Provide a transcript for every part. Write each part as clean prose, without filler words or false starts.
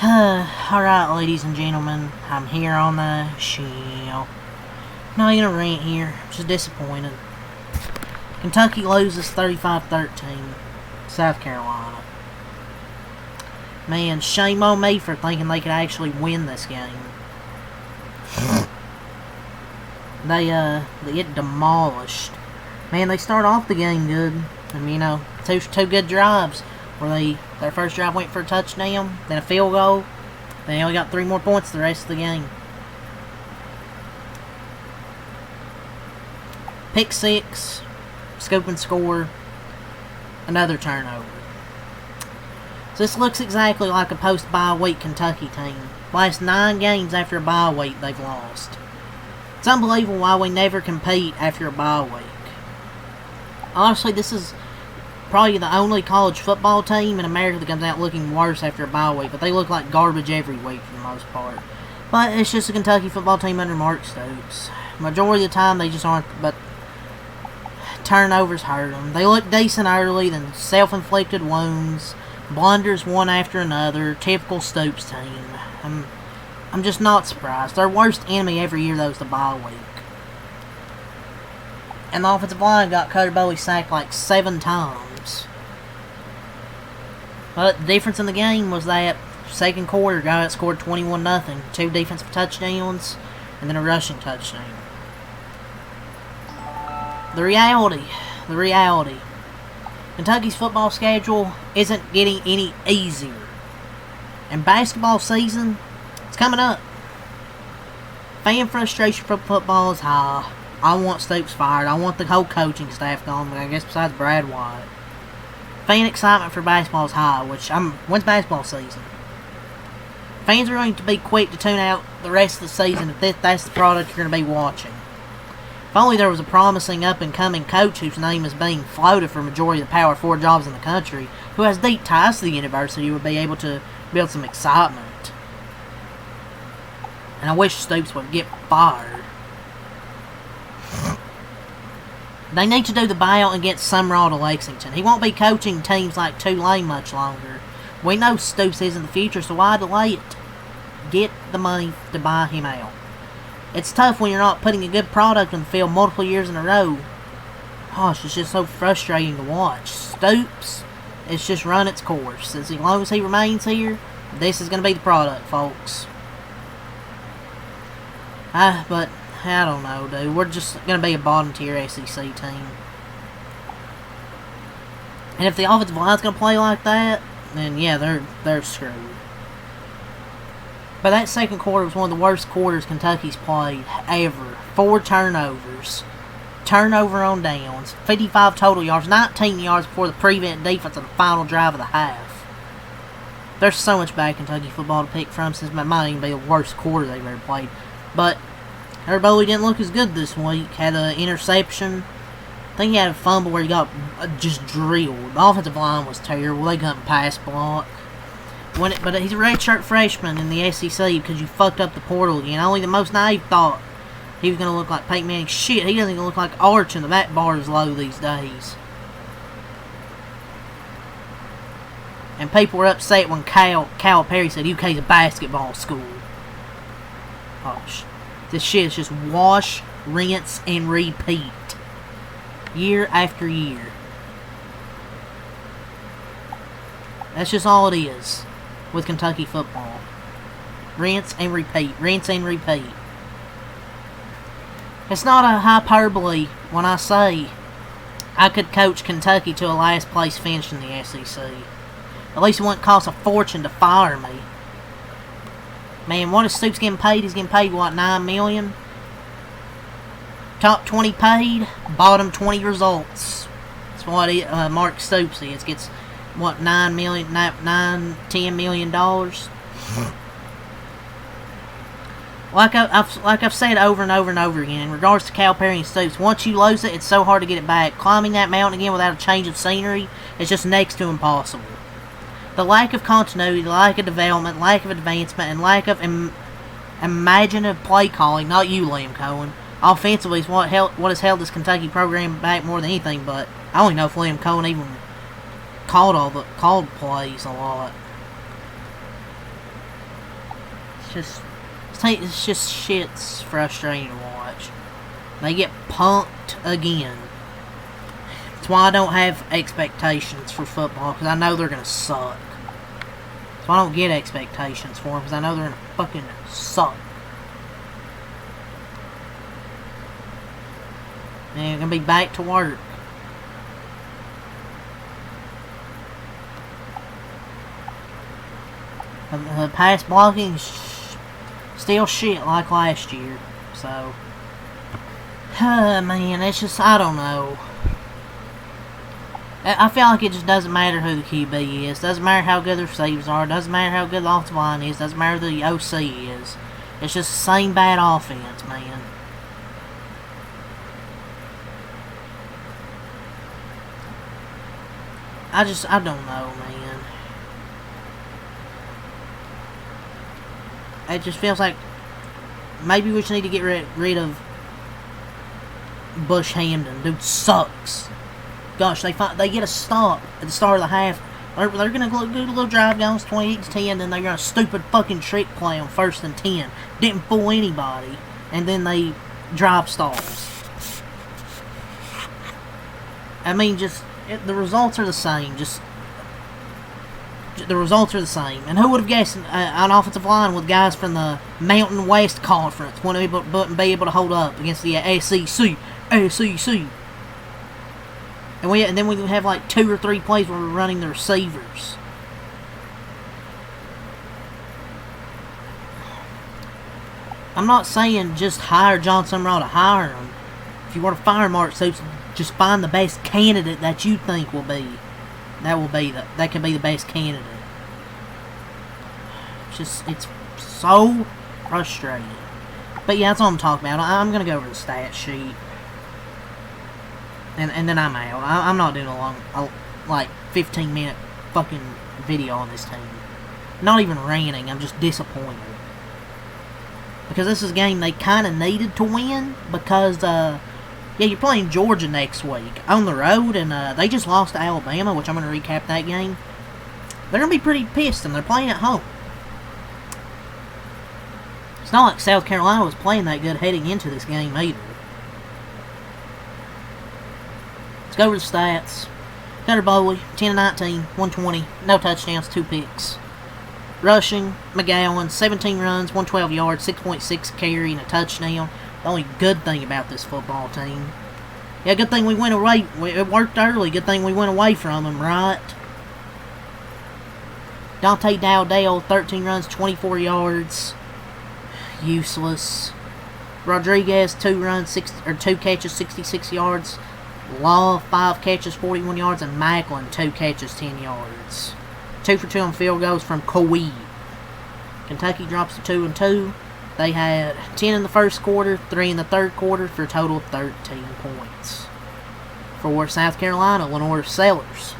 Alright, ladies and gentlemen, I'm here on the show. Not gonna rant here, just disappointed. Kentucky loses 35-13, South Carolina. Man, shame on me for thinking they could actually win this game. They get demolished. Man, they start off the game good. You know, two good drives. Where their first drive went for a touchdown, then a field goal. They only got 3 more points the rest of the game. Pick 6, scoop and score, another turnover. So this looks exactly like a post-bye week Kentucky team. Last 9 games after a bye week they've lost. It's unbelievable why we never compete after a bye week. Honestly, this is probably the only college football team in America that comes out looking worse after a bye week, but they look like garbage every week for the most part. But it's just a Kentucky football team under Mark Stokes. Majority of the time, they just aren't, but turnovers hurt them. They look decent early, then self-inflicted wounds, blunders one after another, typical Stokes team. I'm just not surprised. Their worst enemy every year, though, is the bye week. And the offensive line got Cutter Bowie sacked like 7 times. But the difference in the game was that second quarter, guy that scored 21-0, 2 defensive touchdowns, and then a rushing touchdown. The reality. Kentucky's football schedule isn't getting any easier. And basketball season, it's coming up. Fan frustration for football is high. I want Stokes fired. I want the whole coaching staff gone, I guess besides Brad White. Fan excitement for basketball is high, when's basketball season? Fans are going to be quick to tune out the rest of the season if that's the product you're going to be watching. If only there was a promising up-and-coming coach whose name is being floated for a majority of the Power 4 jobs in the country, who has deep ties to the university, would be able to build some excitement. And I wish Stokes would get fired. They need to do the buyout and get Sumrall to Lexington. He won't be coaching teams like Tulane much longer. We know Stokes isn't the future, so why delay it? Get the money to buy him out. It's tough when you're not putting a good product in the field multiple years in a row. Gosh, it's just so frustrating to watch. Stokes, it's just run its course. As long as he remains here, this is going to be the product, folks. But I don't know, dude. We're just going to be a bottom-tier SEC team. And if the offensive line's going to play like that, then yeah, they're screwed. But that second quarter was one of the worst quarters Kentucky's played ever. 4 turnovers. Turnover on downs. 55 total yards. 19 yards before the prevent defense on the final drive of the half. There's so much bad Kentucky football to pick from, since it might even be the worst quarter they've ever played. But everybody didn't look as good this week. Had an interception. I think he had a fumble where he got just drilled. The offensive line was terrible. They couldn't pass block. But he's a redshirt freshman in the SEC because you fucked up the portal again. Only the most naive thought he was going to look like Peyton Manning. Shit, he doesn't even look like Arch, and the back bar is low these days. And people were upset when Cal Perry said UK's a basketball school. Gosh. This shit is just wash, rinse, and repeat. Year after year. That's just all it is with Kentucky football. Rinse and repeat. Rinse and repeat. It's not a hyperbole when I say I could coach Kentucky to a last place finish in the SEC. At least it wouldn't cost a fortune to fire me. Man, what is Stoops getting paid? He's getting paid, what, $9 million? Top 20 paid, bottom 20 results. That's what Mark Stoops is. Gets, what, $10 million? Like I've said over and over and over again, in regards to Cal Perry and Stoops, once you lose it, it's so hard to get it back. Climbing that mountain again without a change of scenery is just next to impossible. The lack of continuity, the lack of development, lack of advancement, and lack of imaginative play calling, not you, Liam Cohen, offensively is what has held this Kentucky program back more than anything, but I don't even know if Liam Cohen even called plays a lot. it's just shit's frustrating to watch. They get punked again. That's why I don't have expectations for football, because I know they're going to suck. That's why I don't get expectations for them, because I know they're going to fucking suck. And they're going to be back to work. The pass blocking still shit like last year. So, man, it's just, I don't know. I feel like it just doesn't matter who the QB is. Doesn't matter how good the receivers are. Doesn't matter how good the offensive line is. Doesn't matter who the OC is. It's just the same bad offense, man. I don't know, man. It just feels like maybe we just need to get rid of Bush Hamden. Dude sucks. Gosh, they get a stop at the start of the half. They're going to do a little drive down, 28-10, then they're going to stupid fucking trick play on 1st and 10. Didn't fool anybody. And then they drive stalls. I mean, the results are the same. The results are the same. And who would have guessed an offensive line with guys from the Mountain West Conference wouldn't be able to hold up against the SEC. And then we have like 2 or 3 plays where we're running the receivers. I'm not saying just hire John Summerall to hire him. If you want to fire Mark Stoops, just find the best candidate that you think will be. That can be the best candidate. It's so frustrating. But yeah, that's all I'm talking about. I'm gonna go over the stat sheet. And then I'm out. I'm not doing a long, 15-minute fucking video on this team. Not even ranting, I'm just disappointed. Because this is a game they kind of needed to win, because, yeah, you're playing Georgia next week on the road, and they just lost to Alabama, which I'm going to recap that game. They're going to be pretty pissed, and they're playing at home. It's not like South Carolina was playing that good heading into this game either. Let's go over the stats. Cutter Bowley, 10-19, 120, no touchdowns, 2 picks. Rushing, McGowan, 17 runs, 112 yards, 6.6 carry, and a touchdown. The only good thing about this football team. Yeah, good thing we went away. It worked early. Good thing we went away from them, right? Dante Dowdale, 13 runs, 24 yards. Useless. Rodriguez, 2 catches, 66 yards. Law, 5 catches, 41 yards. And Macklin, 2 catches, 10 yards. 2 for 2 on field goals from Coe. Kentucky drops to 2-2. They had 10 in the first quarter, 3 in the third quarter, for a total of 13 points. For South Carolina, Lenore Sellers,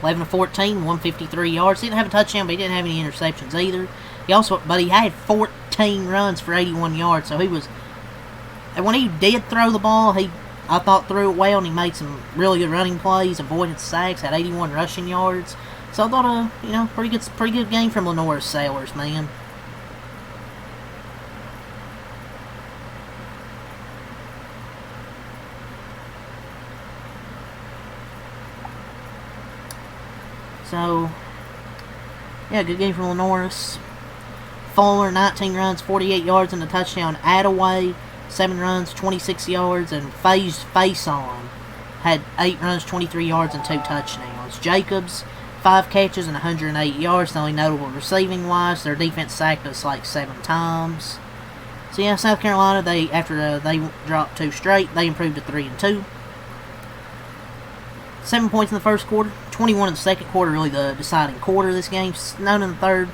11-14, 153 yards. Didn't have a touchdown, but he didn't have any interceptions either. But he had 14 runs for 81 yards. So he was, and when he did throw the ball, I thought threw it well, and he made some really good running plays, avoided sacks, had 81 rushing yards. So I thought, pretty good game from Lenore Sellers, man. So, yeah, good game from Lenore's. Fuller, 19 runs, 48 yards, and a touchdown. Attaway, 7 runs, 26 yards, and Faison had 8 runs, 23 yards, and 2 touchdowns. Jacobs, 5 catches and 108 yards. The only notable receiving-wise, their defense sacked us like 7 times. So yeah, South Carolina, after they dropped 2 straight, they improved to 3-2. 7 points in the first quarter, 21 in the second quarter, really the deciding quarter of this game. 9 in the third,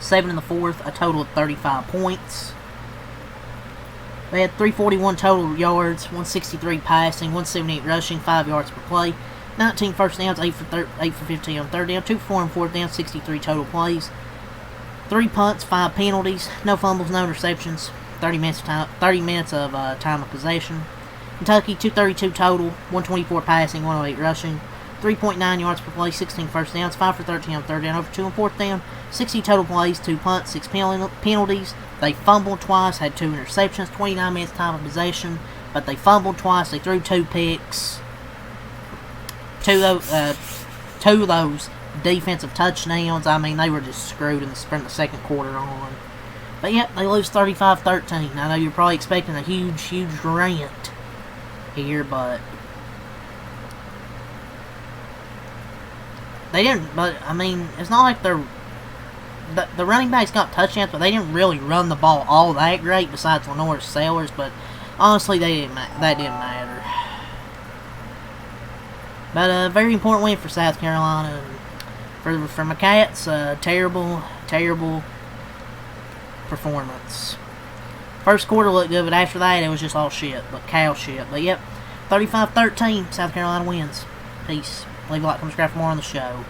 7 in the fourth, a total of 35 points. They had 341 total yards, 163 passing, 178 rushing, 5 yards per play. 19 first downs, 8 for 15 on third down, 2 for 4 on fourth down, 63 total plays. 3 punts, 5 penalties, no fumbles, no interceptions, 30 minutes of time of possession. Kentucky, 232 total, 124 passing, 108 rushing, 3.9 yards per play, 16 first downs, 5 for 13 on third down, over 2 on fourth down, 60 total plays, 2 punts, 6 penalties. They fumbled twice, had 2 interceptions, 29 minutes time of possession, but they fumbled twice. They threw 2 picks. Two of those defensive touchdowns. I mean, they were just screwed in the second quarter on. But yep, they lose 35-13. I know you're probably expecting a huge rant here, but they didn't. But I mean, it's not like the running backs got touchdowns, but they didn't really run the ball all that great. Besides Lenore Sellers, but honestly, that didn't matter. But a very important win for South Carolina. For my Cats, terrible performance. First quarter looked good, but after that, it was just all shit. But cow shit. But yep, 35-13, South Carolina wins. Peace. Leave a like, comment, subscribe for more on the show.